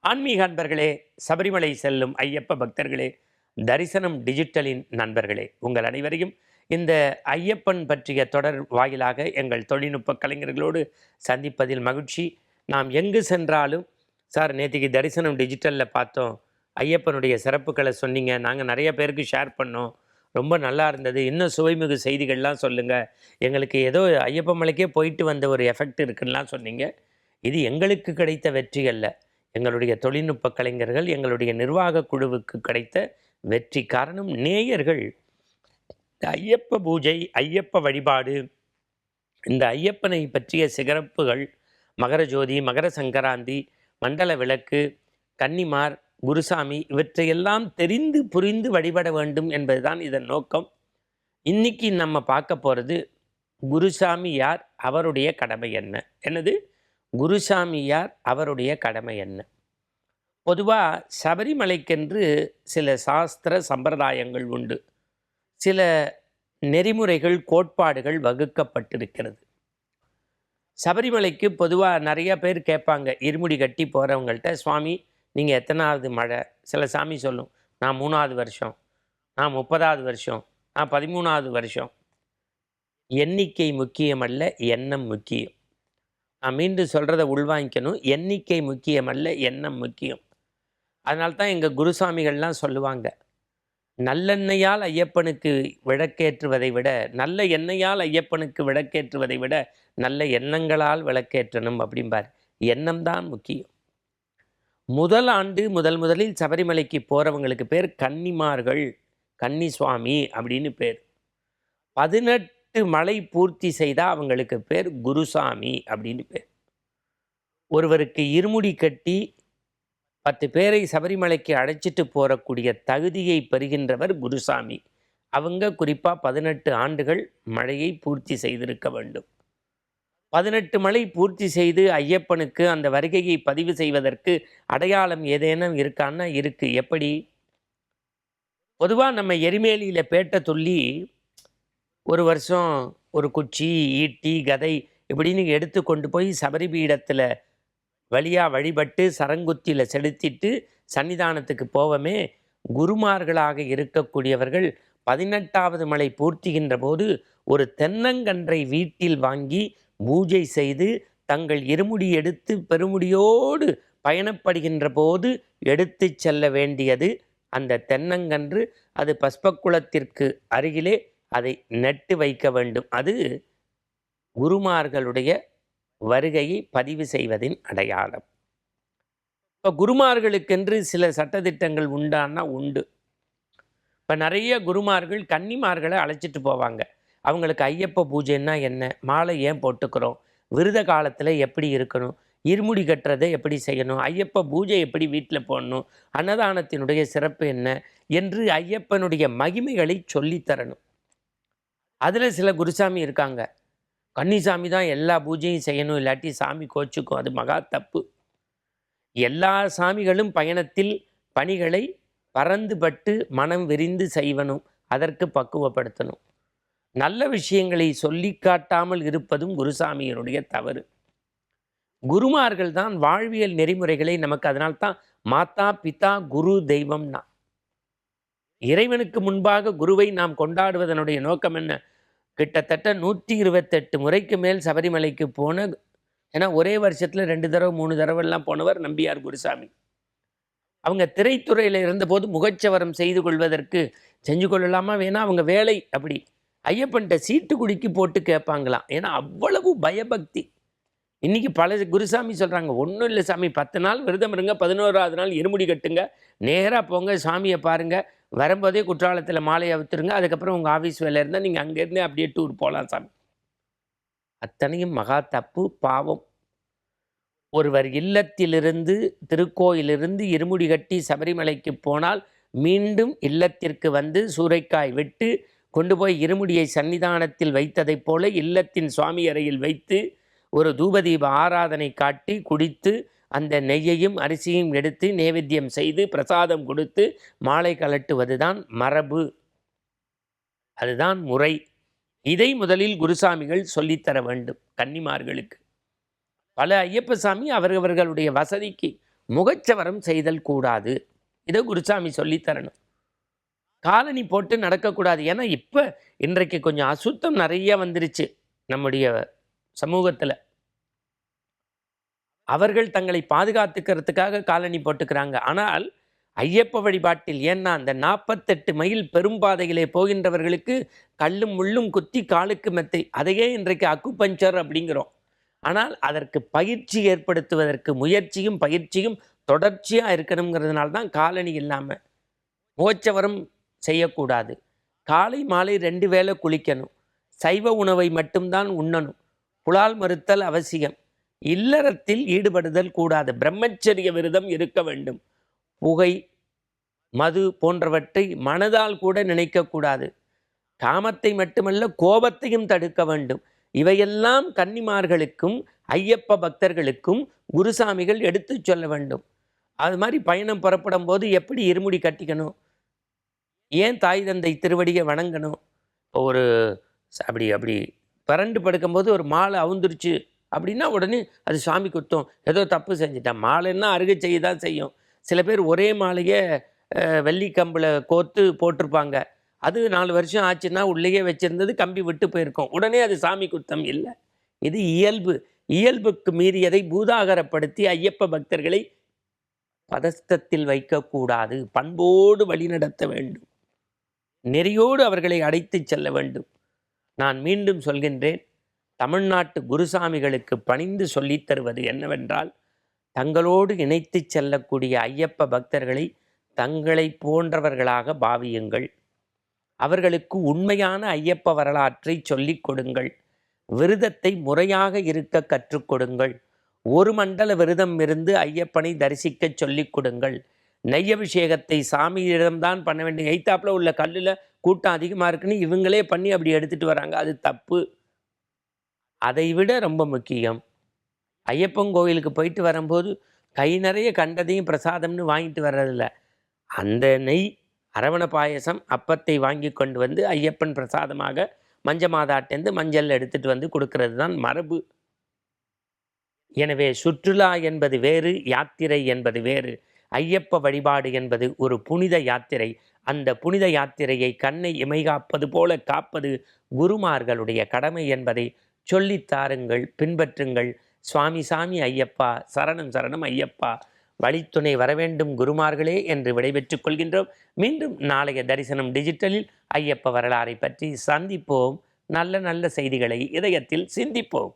ஆன்மீக அன்பர்களே, சபரிமலை செல்லும் ஐயப்ப பக்தர்களே, தரிசனம் டிஜிட்டலின் நண்பர்களே, உங்கள் அனைவரையும் இந்த ஐயப்பன் பற்றிய தொடர் வாயிலாக எங்கள் தொழில்நுட்ப கலைஞர்களோடு சந்திப்பதில் மகிழ்ச்சி. நாம் எங்கு சென்றாலும், சார் நேற்றுக்கு தரிசனம் டிஜிட்டலில் பார்த்தோம், ஐயப்பனுடைய சிறப்புகளை சொன்னீங்க, நாங்கள் நிறைய பேருக்கு ஷேர் பண்ணோம், ரொம்ப நல்லா இருந்தது, இன்னும் சுவைமிகு செய்திகள்லாம் சொல்லுங்கள், எங்களுக்கு ஏதோ ஐயப்ப மலைக்கே போயிட்டு வந்த ஒரு எஃபெக்ட் இருக்குன்னெலாம் சொன்னீங்க. இது எங்களுக்கு கிடைத்த வெற்றி அல்ல, எங்களுடைய தொழில்நுட்ப கலைஞர்கள், எங்களுடைய நிர்வாக குழுவுக்கு கிடைத்த வெற்றி. காரணம், நேயர்கள் ஐயப்ப பூஜை, ஐயப்ப வழிபாடு, இந்த ஐயப்பனை பற்றிய சிறப்புகள், மகர ஜோதி, மகர சங்கராந்தி, மண்டல விளக்கு, கன்னிமார், குருசாமி, இவற்றையெல்லாம் தெரிந்து புரிந்து வழிபட வேண்டும் என்பதுதான் இதன் நோக்கம். இன்னைக்கு நம்ம பார்க்க போகிறது, குருசாமி யார், அவருடைய கடமை என்ன. என்னது குருசாமி யார், அவருடைய கடமை என்ன? பொதுவாக சபரிமலைக்கென்று சில சாஸ்திர சம்பிரதாயங்கள் உண்டு, சில நெறிமுறைகள், கோட்பாடுகள் வகுக்கப்பட்டிருக்கிறது. சபரிமலைக்கு பொதுவாக நிறைய பேர் கேட்பாங்க, இருமுடி கட்டி போகிறவங்கள்ட்ட, சுவாமி நீங்கள் எத்தனாவது மழை? சில சாமி சொல்லும், நான் 3வது வருஷம், நான் 30வது வருஷம், நான் 13வது வருஷம். எண்ணிக்கை முக்கியமல்ல, எண்ணம் முக்கியம். நான் மீண்டும் சொல்கிறத உள்வாங்கிக்கணும். எண்ணிக்கை முக்கியமல்ல, எண்ணம் முக்கியம். அதனால்தான் எங்கள் குருசாமிகள்லாம் சொல்லுவாங்க, நல்லெண்ணெயால் ஐயப்பனுக்கு விளக்கேற்றுவதை விட, நல்ல எண்ணெயால் ஐயப்பனுக்கு விளக்கேற்றுவதை விட நல்ல எண்ணங்களால் விளக்கேற்றணும் அப்படிம்பார். எண்ணம் தான் முக்கியம். முதல் ஆண்டு முதலில் சபரிமலைக்கு போகிறவங்களுக்கு பேர் கன்னிமார்கள், கன்னி சுவாமி அப்படின்னு பேர். 18 மலை பூர்த்தி செய்தால் அவங்களுக்கு பேர் குருசாமி அப்படின்னு பேர். ஒருவருக்கு இருமுடி கட்டி 10 பேரை சபரிமலைக்கு அழைச்சிட்டு போகக்கூடிய தகுதியை பெறுகின்றவர் குருசாமி. அவங்க குறிப்பாக 18 ஆண்டுகள் மழையை பூர்த்தி செய்திருக்க வேண்டும். 18 மலை பூர்த்தி செய்து ஐயப்பனுக்கு அந்த வருகையை பதிவு செய்வதற்கு அடையாளம் ஏதேனும் இருக்கான்னா இருக்கு. எப்படி? பொதுவாக நம்ம எரிமேலியில் பேட்டை துள்ளி ஒரு வருஷம் ஒரு குச்சி, ஈட்டி, கதை இப்படின்னு எடுத்து கொண்டு போய் சபரிபீடத்தில் வழியாக வழிபட்டு சரங்குத்தியில் செலுத்திட்டு சன்னிதானத்துக்கு போவமே. குருமார்களாக இருக்கக்கூடியவர்கள் 18வது மலை பூர்த்திகின்ற போது ஒரு தென்னங்கன்றை வீட்டில் வாங்கி பூஜை செய்து தங்கள் இருமுடி எடுத்து பெருமுடியோடு பயணப்படுகின்ற போது எடுத்து செல்ல வேண்டியது அந்த தென்னங்கன்று. அது பஸ்பக்குளத்திற்கு அருகிலே அதை நட்டு வைக்க வேண்டும். அது குருமார்களுடைய வருகையை பதிவு செய்வதின் அடையாளம். இப்போ குருமார்களுக்கென்று சில சட்டதிட்டங்கள் உண்டான்னா உண்டு. இப்போ நிறைய குருமார்கள் கன்னிமார்களை அழைச்சிட்டு போவாங்க. அவங்களுக்கு ஐயப்ப பூஜைன்னா என்ன, மாலை ஏன் போட்டுக்கிறோம், விரத காலத்தில் எப்படி இருக்கணும், இருமுடி கட்டுறதை எப்படி செய்யணும், ஐயப்ப பூஜை எப்படி வீட்டில் போடணும், அன்னதானத்தினுடைய சிறப்பு என்ன என்று ஐயப்பனுடைய மகிமைகளை சொல்லித்தரணும். அதில் சில குருசாமி இருக்காங்க, கன்னிசாமி தான் எல்லா பூஜையும் செய்யணும், இல்லாட்டி சாமி கோச்சுக்கும், அது மகா தப்பு. எல்லா சாமிகளும் பயணத்தில் பணிகளை பறந்துபட்டு மனம் விரிந்து செய்வனும், அதற்கு பக்குவப்படுத்தணும். நல்ல விஷயங்களை சொல்லி காட்டாமல் இருப்பதும் குருசாமியினுடைய தவறு. குருமார்கள் தான் வாழ்வியல் நெறிமுறைகளை நமக்கு, அதனால்தான் மாதா பிதா குரு தெய்வம்னா. இறைவனுக்கு முன்பாக குருவை நாம் கொண்டாடுவதனுடைய நோக்கம் என்ன? கிட்டத்தட்ட 128 முறைக்கு மேல் சபரிமலைக்கு போன, ஏன்னா ஒரே வருஷத்தில் 2 தடவை 3 தடவைலாம் போனவர் நம்பியார் குருசாமி. அவங்க திரைத்துறையில் இருந்தபோது முகச்சவரம் செய்து கொள்வதற்கு செஞ்சு கொள்ளலாமா வேணா, அவங்க வேலை அப்படி. ஐயப்பன்ட்ட சீட்டு குடிக்கி போட்டு கேட்பாங்களாம், ஏன்னா அவ்வளவு பயபக்தி. இன்றைக்கி பல குருசாமி சொல்கிறாங்க, ஒன்றும் இல்லை சாமி, 10 நாள் விரதம் இருங்க, 11வது நாள் இருமுடி கட்டுங்க, நேராக போங்க, சாமியை பாருங்கள், வரும்போதே குற்றாலத்தில் மாலையை அவுத்துருங்க, அதுக்கப்புறம் உங்கள் ஆஃபீஸ் வேலை இருந்தால் நீங்கள் அங்கேருந்தே அப்படியே டூர் போகலாம் சாமி. அத்தனையும் மகா தப்பு, பாவம். ஒருவர் இல்லத்திலிருந்து, திருக்கோயிலிருந்து இருமுடி கட்டி சபரிமலைக்கு போனால் மீண்டும் இல்லத்திற்கு வந்து சூறைக்காய் விட்டு கொண்டு போய் இருமுடியை சன்னிதானத்தில் வைத்ததைப் போல இல்லத்தின் சுவாமி அறையில் வைத்து ஒரு தூபதீப ஆராதனை காட்டி குடித்து அந்த நெய்யையும் அரிசியும் எடுத்து நைவேத்தியம் செய்து பிரசாதம் கொடுத்து மாலை கலட்டுவதுதான் மரபு, அதுதான் முறை. இதை முதலில் குருசாமிகள் சொல்லித்தர வேண்டும் கன்னிமார்களுக்கு. பல ஐயப்ப சாமி அவர்களுடைய வசதிக்கு முகச்சவரம் செய்தல் கூடாது. இதை குருசாமி சொல்லித்தரணும். காலணி போட்டு நடக்கக்கூடாது. ஏன்னா இப்போ இன்றைக்கு கொஞ்சம் அசுத்தம் நிறைய வந்துருச்சு நம்முடைய சமூகத்தில். அவர்கள் தங்களை பாதுகாத்துக்கிறதுக்காக காலணி போட்டுக்கிறாங்க. ஆனால் ஐயப்ப வழிபாட்டில், ஏன்னா அந்த 48 மைல் பெரும்பாதையிலே போகின்றவர்களுக்கு கல்லும் முள்ளும் குத்தி காலுக்கு மெத்தை, அதையே இன்றைக்கு அக்குபஞ்சர் அப்படிங்கிறோம். ஆனால் அதற்கு பயிற்சி ஏற்படுத்துவதற்கு முயற்சியும் பயிற்சியும் தொடர்ச்சியாக இருக்கணுங்கிறதுனால தான் காலணி இல்லாமல். முகச்சவரம் செய்யக்கூடாது. காலை மாலை 2 வேளை குளிக்கணும். சைவ உணவை மட்டும்தான் உண்ணணும். புலால் மறுத்தல் அவசியம். இல்லறத்தில் ஈடுபடுதல் கூடாது. பிரம்மச்சரிய விரதம் இருக்க வேண்டும். புகை மது போன்றவற்றை மனதால் கூட நினைக்கக்கூடாது. காமத்தை மட்டுமல்ல கோபத்தையும் தடுக்க வேண்டும். இவையெல்லாம் கன்னிமார்களுக்கும் ஐயப்ப பக்தர்களுக்கும் குருசாமிகள் எடுத்து சொல்ல வேண்டும். அது மாதிரி பயணம் புறப்படும் போது எப்படி இருமுடி கட்டிக்கணும், ஏன் தாய் தந்தை திருவடியை வணங்கணும், ஒரு அப்படி அப்படி பரண்டு படுக்கும்போது ஒரு மாலை அவுந்துருச்சு அப்படின்னா உடனே அது சாமி குத்தம், ஏதோ தப்பு செஞ்சுட்டேன். மாலைன்னா அருகே செய்ய தான் செய்யும். சில பேர் ஒரே மாலையை வெள்ளி கம்பில் கோர்த்து போட்டிருப்பாங்க. அது 4 வருஷம் ஆச்சுன்னா உள்ளேயே வச்சுருந்தது கம்பி விட்டு போயிருக்கோம். உடனே அது சாமி குத்தம் இல்லை. இது இயல்பு. இயல்புக்கு மீறியதை பூதாகரப்படுத்தி ஐயப்ப பக்தர்களை பதஸ்தத்தில் வைக்கக்கூடாது. பண்போடு வழிநடத்த வேண்டும். நெறியோடு அவர்களை அழைத்து செல்ல வேண்டும். நான் மீண்டும் சொல்கின்றேன், தமிழ்நாட்டு குருசாமிகளுக்கு பணிந்து சொல்லித் தருவது என்னவென்றால், தங்களோடு இணைத்து செல்லக்கூடிய ஐயப்ப பக்தர்களை தங்களை போன்றவர்களாக பாவியுங்கள். அவர்களுக்கு உண்மையான ஐயப்ப வரலாற்றை சொல்லிக் கொடுங்கள். விரதத்தை முறையாக இருக்க கற்றுக் கொடுங்கள். ஒரு மண்டல விரதம் இருந்து ஐயப்பனை தரிசிக்க சொல்லிக் கொடுங்கள். நெய்யபிஷேகத்தை சாமியிடம்தான் பண்ண வேண்டும். எய்த்தாப்பில் உள்ள கல்லில் கூட்டம் அதிகமாக இருக்குன்னு இவங்களே பண்ணி அப்படி எடுத்துகிட்டு வராங்க. அது தப்பு. அதை விட ரொம்ப முக்கியம், ஐயப்பன் கோவிலுக்கு போயிட்டு வரும்போது கை நிறைய கண்டதையும் பிரசாதம்னு வாங்கிட்டு வர்றதில்ல. அந்த நெய், அரவண பாயசம், அப்பத்தை வாங்கி கொண்டு வந்து ஐயப்பன் பிரசாதமாக மஞ்ச மாதாட்டேந்து மஞ்சள் எடுத்துகிட்டு வந்து கொடுக்கறது தான் மரபு. எனவே சுற்றுலா என்பது வேறு, யாத்திரை என்பது வேறு. ஐயப்ப வழிபாடு என்பது ஒரு புனித யாத்திரை. அந்த புனித யாத்திரையை கண்ணை இமைகாப்பது போல காப்பது குருமார்களுடைய கடமை என்பதை சொல்லித்தாருங்கள், பின்பற்றுங்கள். சுவாமி சாமி ஐயப்பா, சரணம் சரணம் ஐயப்பா, வழித்துணை வரவேண்டும் குருமார்களே என்று விடைபெற்றுக் கொள்கின்றோம். மீண்டும் நாளைய தரிசனம் டிஜிட்டலில் ஐயப்ப வரலாறை பற்றி சந்திப்போம். நல்ல நல்ல செய்திகளை இதயத்தில் சிந்திப்போம்.